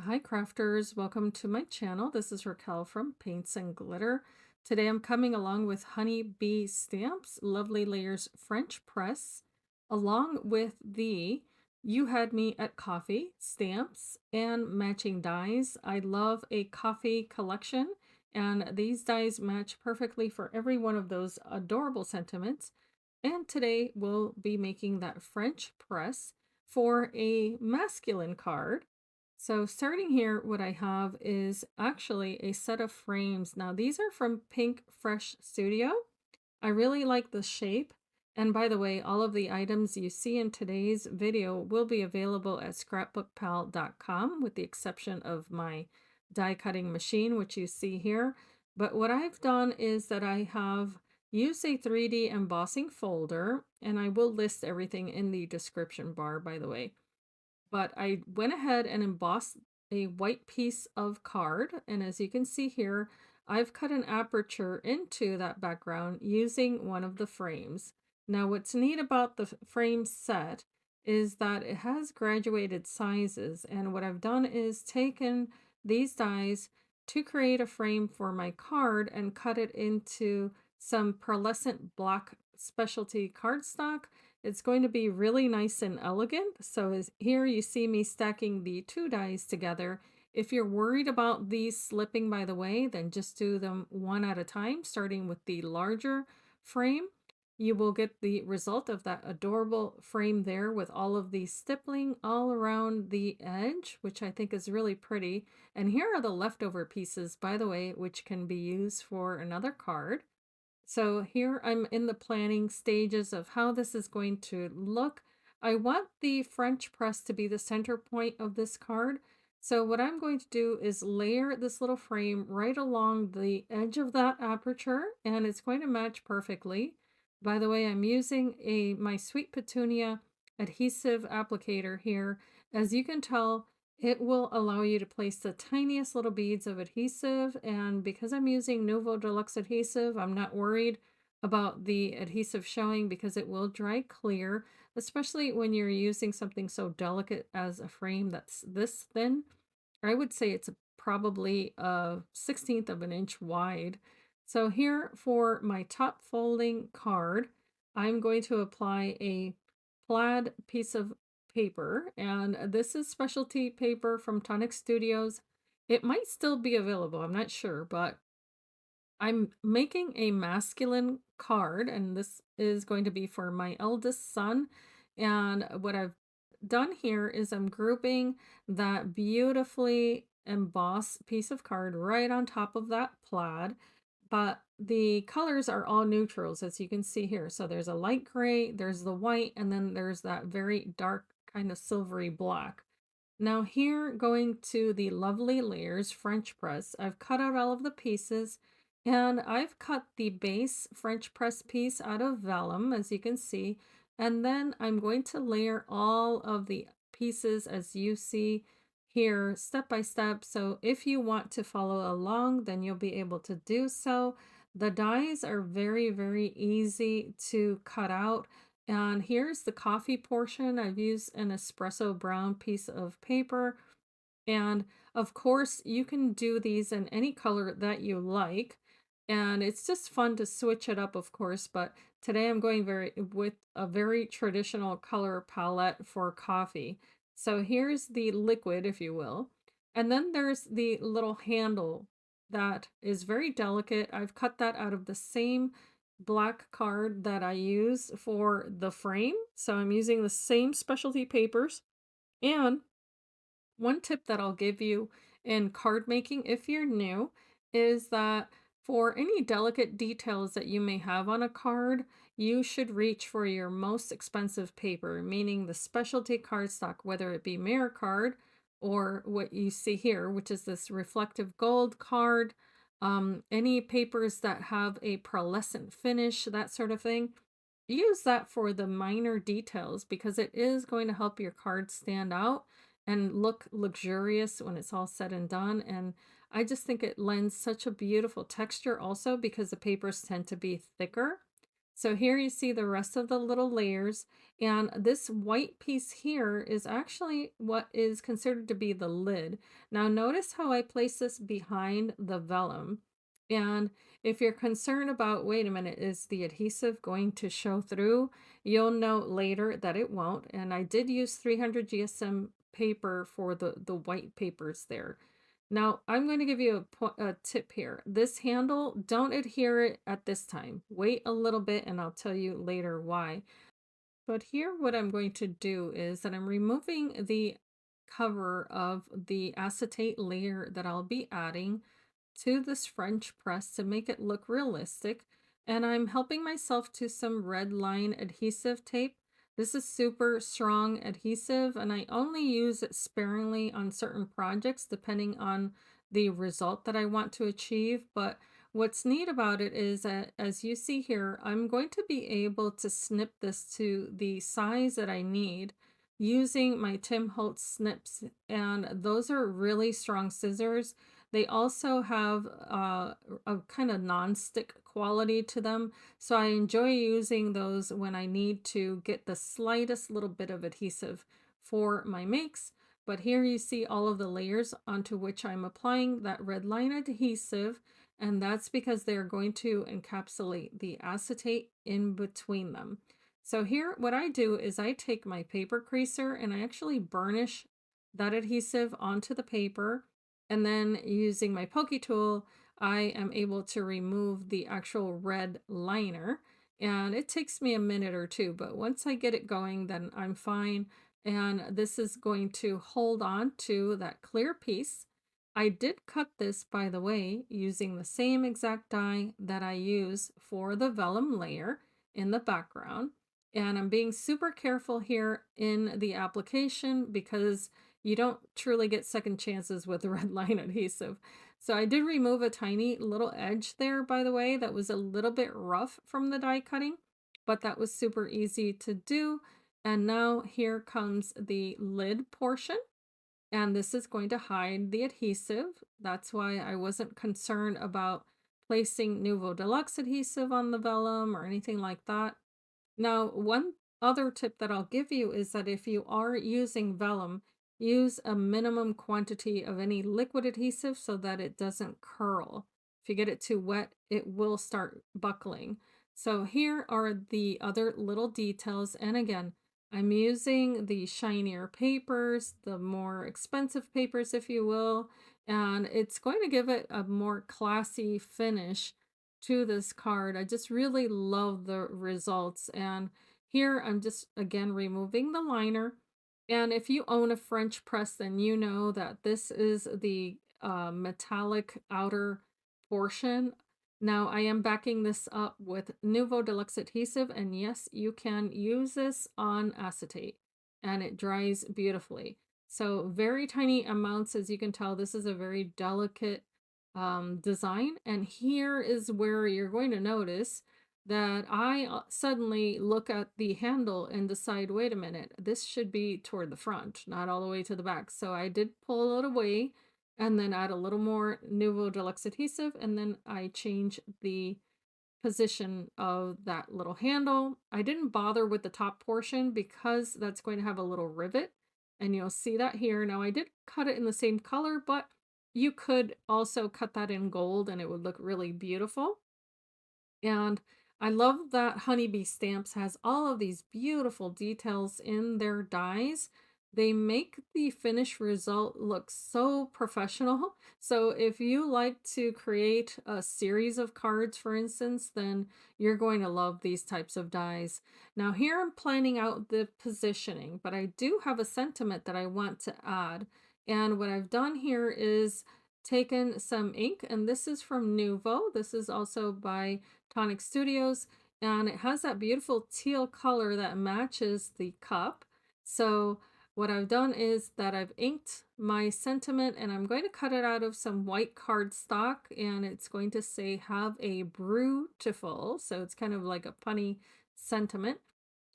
Hi crafters, welcome to my channel. This is Raquel from Paints and Glitter. Today I'm coming along with HoneyBee stamps, Lovely Layers French press, along with the You Had Me at Coffee stamps and matching dies. I love a coffee collection, and these dies match perfectly for every one of those adorable sentiments. And today we'll be making that French press for a masculine card. So starting here, what I have is actually a set of frames. Now these are from Pinkfresh Studio. I really like the shape. And by the way, all of the items you see in today's video will be available at scrapbookpal.com with the exception of my die cutting machine, which you see here. But what I've done is that I have used a 3D embossing folder, and I will list everything in the description bar, by the way. But I went ahead and embossed a white piece of card, and as you can see here, I've cut an aperture into that background using one of the frames. Now, what's neat about the frame set is that it has graduated sizes, and what I've done is taken these dies to create a frame for my card and cut it into some pearlescent black specialty cardstock. It's going to be really nice and elegant. So as here you see me stacking the two dies together. If you're worried about these slipping, by the way, then just do them one at a time, starting with the larger frame. You will get the result of that adorable frame there with all of the stippling all around the edge, which I think is really pretty. And here are the leftover pieces, by the way, which can be used for another card. So here I'm in the planning stages of how this is going to look. I want the French press to be the center point of this card. So what I'm going to do is layer this little frame right along the edge of that aperture, and it's going to match perfectly. By the way, I'm using my Sweet Petunia adhesive applicator here. As you can tell, it will allow you to place the tiniest little beads of adhesive, and because I'm using Nuvo Deluxe adhesive, I'm not worried about the adhesive showing because it will dry clear, especially when you're using something so delicate as a frame that's this thin. I would say it's probably a 16th of an inch wide. So here for my top folding card, I'm going to apply a plaid piece of paper, and this is specialty paper from Tonic Studios. It might still be available, I'm not sure, but I'm making a masculine card, and this is going to be for my eldest son. And what I've done here is I'm grouping that beautifully embossed piece of card right on top of that plaid, but the colors are all neutrals, as you can see here. So there's a light gray, there's the white, and then there's that very dark kind of silvery black. Now here, going to the Lovely Layers French press, I've cut out all of the pieces, and I've cut the base French press piece out of vellum, as you can see, and then I'm going to layer all of the pieces as you see here step by step. So if you want to follow along, then you'll be able to do so. The dies are very, very easy to cut out. And here's the coffee portion. I've used an espresso brown piece of paper. And of course, you can do these in any color that you like. And it's just fun to switch it up, of course. But today I'm going with a very traditional color palette for coffee. So here's the liquid, if you will. And then there's the little handle that is very delicate. I've cut that out of the same black card that I use for the frame. So I'm using the same specialty papers. And one tip that I'll give you in card making, if you're new, is that for any delicate details that you may have on a card, you should reach for your most expensive paper, meaning the specialty cardstock, whether it be mirror card or what you see here, which is this reflective gold card, any papers that have a pearlescent finish, that sort of thing. Use that for the minor details because it is going to help your card stand out and look luxurious when it's all said and done. And I just think it lends such a beautiful texture also because the papers tend to be thicker. So here you see the rest of the little layers, and this white piece here is actually what is considered to be the lid. Now notice how I place this behind the vellum. And if you're concerned about, wait a minute, is the adhesive going to show through? You'll note later that it won't. And I did use 300 GSM paper for the white papers there. Now, I'm going to give you a tip here. This handle, don't adhere it at this time. Wait a little bit and I'll tell you later why. But here, what I'm going to do is that I'm removing the cover of the acetate layer that I'll be adding to this French press to make it look realistic. And I'm helping myself to some red line adhesive tape. This is super strong adhesive, and I only use it sparingly on certain projects depending on the result that I want to achieve. But what's neat about it is that, as you see here, I'm going to be able to snip this to the size that I need using my Tim Holtz snips, and those are really strong scissors. They also have a kind of non-stick quality to them, so I enjoy using those when I need to get the slightest little bit of adhesive for my makes. But here you see all of the layers onto which I'm applying that red line adhesive, and that's because they're going to encapsulate the acetate in between them. So here, what I do is I take my paper creaser and I actually burnish that adhesive onto the paper, and then using my pokey tool, I am able to remove the actual red liner. And it takes me a minute or two, but once I get it going, then I'm fine. And this is going to hold on to that clear piece. I did cut this, by the way, using the same exact die that I use for the vellum layer in the background. And I'm being super careful here in the application because you don't truly get second chances with red line adhesive. So I did remove a tiny little edge there, by the way, that was a little bit rough from the die cutting, but that was super easy to do. And now here comes the lid portion, and this is going to hide the adhesive. That's why I wasn't concerned about placing Nuvo Deluxe adhesive on the vellum or anything like that. Now, one other tip that I'll give you is that if you are using vellum, use a minimum quantity of any liquid adhesive so that it doesn't curl. If you get it too wet, it will start buckling. So here are the other little details. And again, I'm using the shinier papers, the more expensive papers, if you will, and it's going to give it a more classy finish to this card. I just really love the results. And here I'm just again removing the liner. And if you own a French press, then you know that this is the metallic outer portion. Now I am backing this up with Nuvo Deluxe adhesive, and yes, you can use this on acetate and it dries beautifully. So very tiny amounts, as you can tell, this is a very delicate design. And here is where you're going to notice that I suddenly look at the handle and decide, wait a minute, this should be toward the front, not all the way to the back. So I did pull it away and then add a little more Nuvo Deluxe adhesive, and then I change the position of that little handle. I didn't bother with the top portion because that's going to have a little rivet, and you'll see that here. Now I did cut it in the same color, but you could also cut that in gold and it would look really beautiful. And I love that HoneyBee Stamps has all of these beautiful details in their dies. They make the finished result look so professional. So if you like to create a series of cards, for instance, then you're going to love these types of dies. Now here I'm planning out the positioning, but I do have a sentiment that I want to add. And what I've done here is taken some ink, and this is from Nuvo. This is also by Tonic Studios, and it has that beautiful teal color that matches the cup. So what I've done is that I've inked my sentiment, and I'm going to cut it out of some white cardstock, and it's going to say have a beautiful. So it's kind of like a punny sentiment.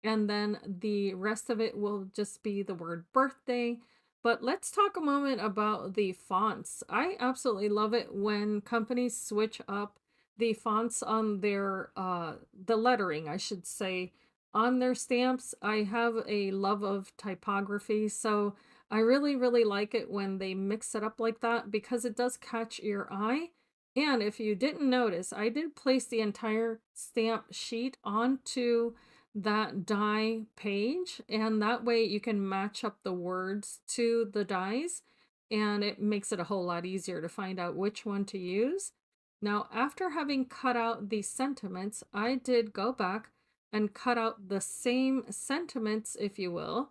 And then the rest of it will just be the word birthday. But let's talk a moment about the fonts. I absolutely love it when companies switch up the fonts on their the lettering, I should say, on their stamps. I have a love of typography, so I really, really like it when they mix it up like that because it does catch your eye. And if you didn't notice, I did place the entire stamp sheet onto that die page, and that way you can match up the words to the dies, and it makes it a whole lot easier to find out which one to use. Now, after having cut out these sentiments, I did go back and cut out the same sentiments, if you will,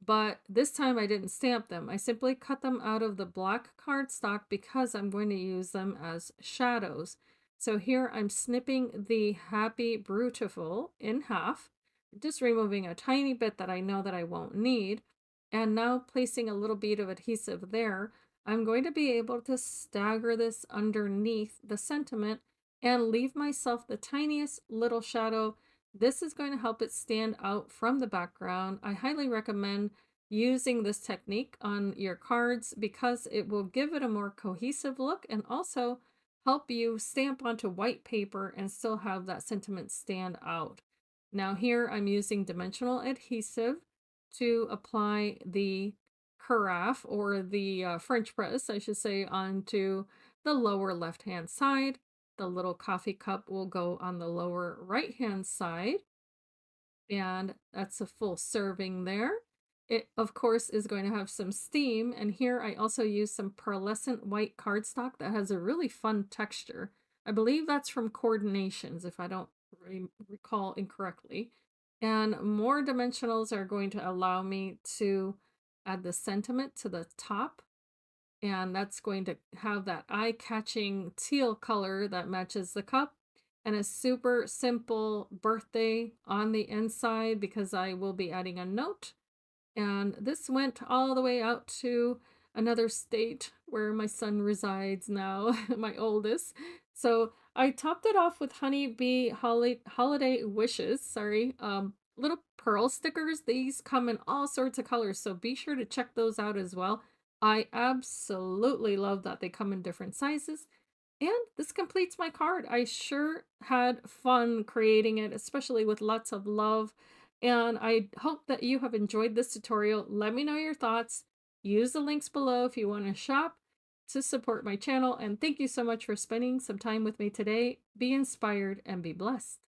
but this time I didn't stamp them. I simply cut them out of the black cardstock because I'm going to use them as shadows. So here I'm snipping the Happy Beautiful in half, just removing a tiny bit that I know that I won't need, and now placing a little bead of adhesive there. I'm going to be able to stagger this underneath the sentiment and leave myself the tiniest little shadow. This is going to help it stand out from the background. I highly recommend using this technique on your cards because it will give it a more cohesive look and also help you stamp onto white paper and still have that sentiment stand out. Now here I'm using dimensional adhesive to apply the carafe or the French press, I should say, onto the lower left hand side. The little coffee cup will go on the lower right hand side, and that's a full serving there. It, of course, is going to have some steam, and here I also use some pearlescent white cardstock that has a really fun texture. I believe that's from Coordinations, if I don't recall incorrectly. And more dimensionals are going to allow me to add the sentiment to the top, and that's going to have that eye-catching teal color that matches the cup, and a super simple birthday on the inside because I will be adding a note. And this went all the way out to another state where my son resides now, my oldest. So I topped it off with honeybee holiday wishes, sorry, little pearl stickers. These come in all sorts of colors, so be sure to check those out as well. I absolutely love that they come in different sizes. And this completes my card. I sure had fun creating it, especially with lots of love. And I hope that you have enjoyed this tutorial. Let me know your thoughts. Use the links below if you want to shop to support my channel. And thank you so much for spending some time with me today. Be inspired and be blessed.